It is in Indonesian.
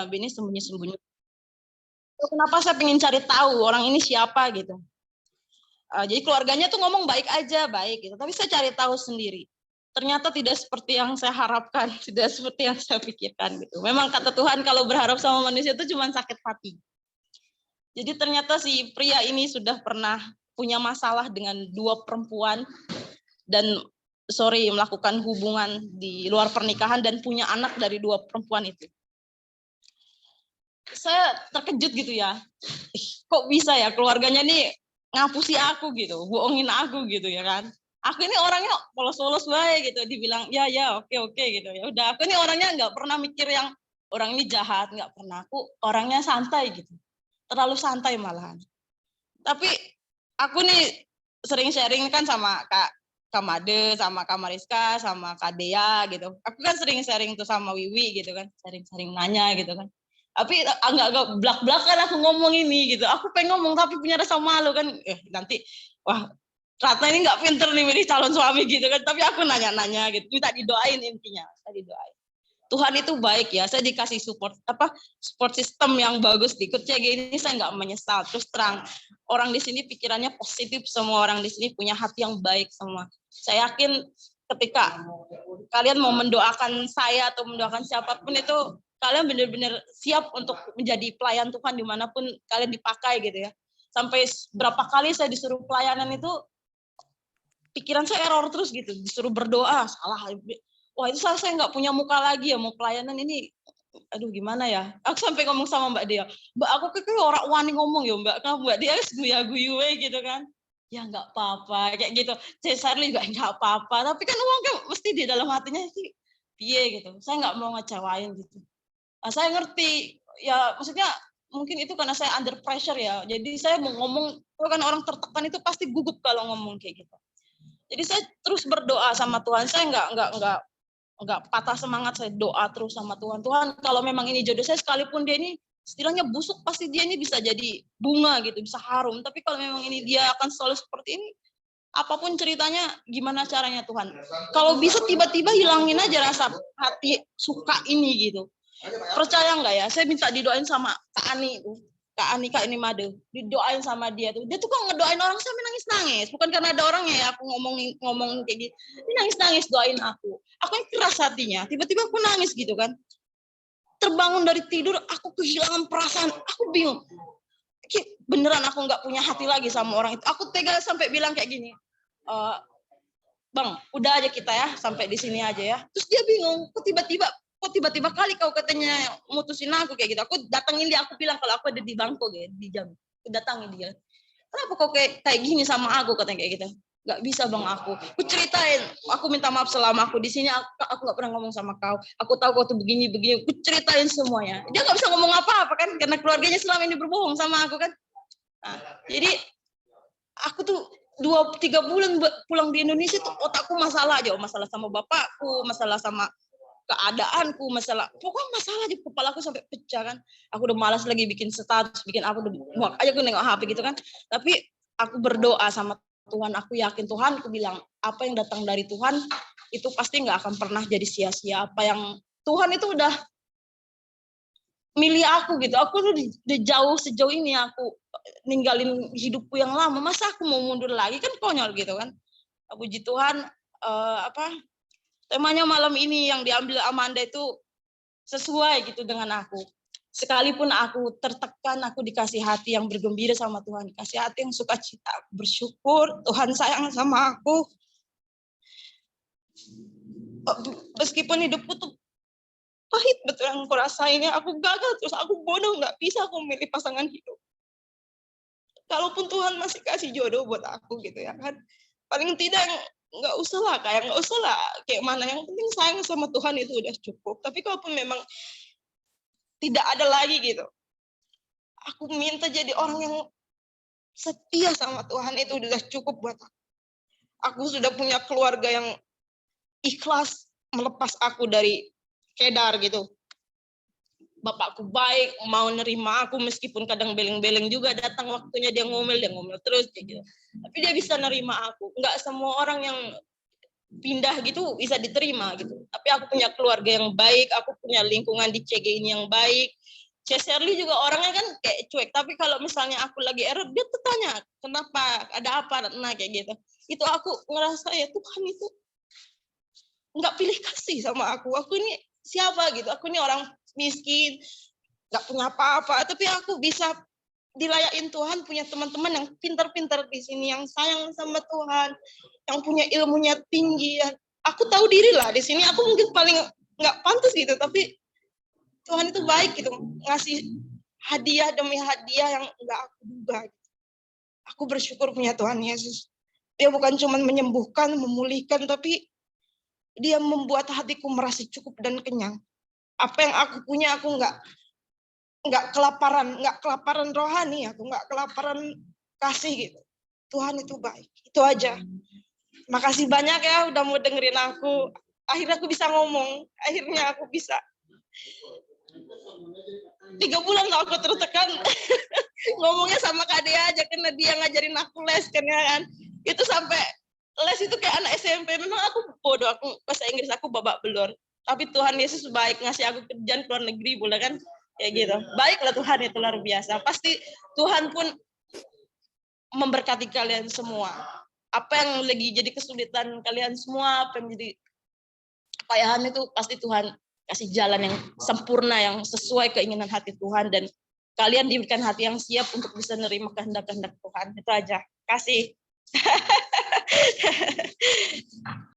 ini sembunyi-sembunyi. Kenapa saya pengen cari tahu orang ini siapa gitu. Jadi keluarganya tuh ngomong baik aja, baik gitu. Tapi saya cari tahu sendiri. Ternyata tidak seperti yang saya harapkan, tidak seperti yang saya pikirkan gitu. Memang kata Tuhan kalau berharap sama manusia itu cuma sakit hati. Jadi ternyata si pria ini sudah pernah punya masalah dengan 2 perempuan dan melakukan hubungan di luar pernikahan dan punya anak dari 2 perempuan itu. Saya terkejut gitu ya. Kok bisa ya keluarganya nih ngapusi aku gitu, bohongin aku gitu ya kan. Aku ini orangnya polos-polos baik gitu, dibilang ya oke gitu ya. Udah aku ini orangnya nggak pernah mikir yang orang ini jahat, nggak pernah. Aku orangnya santai gitu, terlalu santai malahan. Tapi aku nih sering sharing kan sama Kak Made, sama Kak Mariska, sama Kak Dea gitu. Aku kan sering sharing tuh sama Wiwi gitu kan, sering nanya gitu kan. Tapi agak belak-belakan aku ngomong ini gitu. Aku pengen ngomong tapi punya rasa malu kan. Nanti wah Ratna ini nggak pinter nih milih calon suami gitu kan. Tapi aku nanya-nanya gitu. Minta didoain intinya. Saya didoain. Tuhan itu baik ya. Saya dikasih support system yang bagus di CG ini. Saya nggak menyesal. Terus terang orang di sini pikirannya positif. Semua orang di sini punya hati yang baik semua. Saya yakin ketika kalian mau mendoakan saya atau mendoakan siapapun itu kalian benar-benar siap untuk menjadi pelayan Tuhan dimanapun kalian dipakai gitu ya. Sampai berapa kali saya disuruh pelayanan itu pikiran saya error terus gitu, disuruh berdoa salah. Wah itu saya nggak punya muka lagi ya mau pelayanan ini. Aduh gimana ya? Aku sampai ngomong sama Mbak Dia, Mbak aku kayak orang wani ngomong ya Mbak, kan Mbak Dia guya-guyu gitu kan. Ya nggak apa-apa kayak gitu. Charlie juga nggak apa-apa. Tapi kan uang kan mesti di dalam hatinya sih, piye gitu. Saya nggak mau ngecewain gitu. Saya ngerti ya maksudnya mungkin itu karena saya under pressure ya. Jadi saya mau ngomong kan orang tertekan itu pasti gugup kalau ngomong kayak gitu. Jadi saya terus berdoa sama Tuhan. Saya nggak patah semangat. Saya doa terus sama Tuhan. Tuhan kalau memang ini jodoh saya sekalipun dia ini istilahnya busuk pasti dia ini bisa jadi bunga gitu, bisa harum. Tapi kalau memang ini dia akan selalu seperti ini, apapun ceritanya, gimana caranya Tuhan? Kalau bisa tiba-tiba hilangin aja rasa hati suka ini gitu. Percaya nggak ya? Saya minta didoain sama Kak Ani itu. Kak Ani, Kak ini Made. Didoain sama dia tuh. Dia tuh kok ngedoain orang sampai nangis-nangis. Bukan karena ada orangnya ya aku ngomong kayak gitu. Dia nangis-nangis doain aku. Aku yang keras hatinya. Tiba-tiba aku nangis gitu kan. Terbangun dari tidur, aku kehilangan perasaan. Aku bingung. Beneran aku nggak punya hati lagi sama orang itu. Aku tega sampai bilang kayak gini. Bang, udah aja kita ya. Sampai di sini aja ya. Terus dia bingung. Kok tiba-tiba kali kau katanya mutusin aku kayak gitu. Aku datangin dia, aku bilang kalau aku ada di bangku gitu, di jam. Aku datangin dia. Kenapa kau kayak gini sama aku katanya kayak gitu. Gak bisa bang aku ceritain. Aku minta maaf selama aku di sini. Aku gak pernah ngomong sama kau. Aku tahu kau tuh begini. Aku ceritain semuanya. Dia gak bisa ngomong apa-apa kan, karena keluarganya selama ini berbohong sama aku kan. Nah, jadi aku tuh 2-3 bulan pulang di Indonesia tuh otakku masalah aja. Masalah sama bapakku, masalah sama keadaanku, masalah pokoknya masalah aja, kepala aku sampai pecah kan. Aku udah malas lagi bikin status, bikin apa, udah muak aja aku nengok HP gitu kan. Tapi aku berdoa sama Tuhan, aku yakin Tuhan, aku bilang apa yang datang dari Tuhan itu pasti nggak akan pernah jadi sia-sia. Apa yang Tuhan itu udah milih aku gitu. Aku tuh udah jauh sejauh ini aku ninggalin hidupku yang lama, masa aku mau mundur lagi, kan konyol gitu kan. Puji Tuhan, temanya malam ini yang diambil Amanda itu sesuai gitu dengan aku. Sekalipun aku tertekan, aku dikasih hati yang bergembira sama Tuhan. Dikasih hati yang sukacita, bersyukur. Tuhan sayang sama aku. Meskipun hidupku tuh pahit betul yang aku rasain. Aku gagal, terus aku bodoh. Nggak bisa aku memilih pasangan hidup. Kalaupun Tuhan masih kasih jodoh buat aku gitu ya kan. Paling tidak nggak usah lah kayak mana, yang penting sayang sama Tuhan itu udah cukup. Tapi kalaupun memang tidak ada lagi gitu, aku minta jadi orang yang setia sama Tuhan, itu udah cukup buat aku. Aku sudah punya keluarga yang ikhlas melepas aku dari Kedar gitu. Bapakku baik, mau nerima aku meskipun kadang beleng-beleng juga, datang waktunya dia ngomel terus kayak gitu. Tapi dia bisa nerima aku. Nggak semua orang yang pindah gitu bisa diterima gitu. Tapi aku punya keluarga yang baik, aku punya lingkungan di CG ini yang baik. C. Shirley juga orangnya kan kayak cuek, tapi kalau misalnya aku lagi error, dia tuh tanya, kenapa, ada apa, nah kayak gitu. Itu aku ngerasa ya Tuhan itu nggak pilih kasih sama aku ini siapa gitu, aku ini orang miskin, nggak punya apa-apa, tapi aku bisa dilayain Tuhan, punya teman-teman yang pintar-pintar di sini, yang sayang sama Tuhan, yang punya ilmunya tinggi. Aku tahu diri lah di sini, aku mungkin paling nggak pantas gitu, tapi Tuhan itu baik gitu, ngasih hadiah demi hadiah yang nggak aku duga. Aku bersyukur punya Tuhan Yesus. Dia bukan cuma menyembuhkan, memulihkan, tapi dia membuat hatiku merasa cukup dan kenyang. Apa yang aku punya, aku nggak kelaparan rohani, aku nggak kelaparan kasih gitu. Tuhan itu baik, itu aja. Makasih banyak ya udah mau dengerin aku. Akhirnya aku bisa ngomong, akhirnya aku bisa. 3 bulan loh aku tertekan ngomongnya sama Kak Dea aja, karena dia ngajarin aku les kan ya kan. Itu sampai les itu kayak anak SMP. Memang aku bodoh, aku bahasa Inggris aku babak belur. Tapi Tuhan Yesus baik, ngasih aku kerjaan ke luar negeri boleh kan, kayak gitu. Baiklah Tuhan itu luar biasa. Pasti Tuhan pun memberkati kalian semua. Apa yang lagi jadi kesulitan kalian semua, apa yang jadi kepayahan itu pasti Tuhan kasih jalan yang sempurna, yang sesuai keinginan hati Tuhan, dan kalian diberikan hati yang siap untuk bisa menerima kehendak-kehendak Tuhan. Itu aja. Kasih.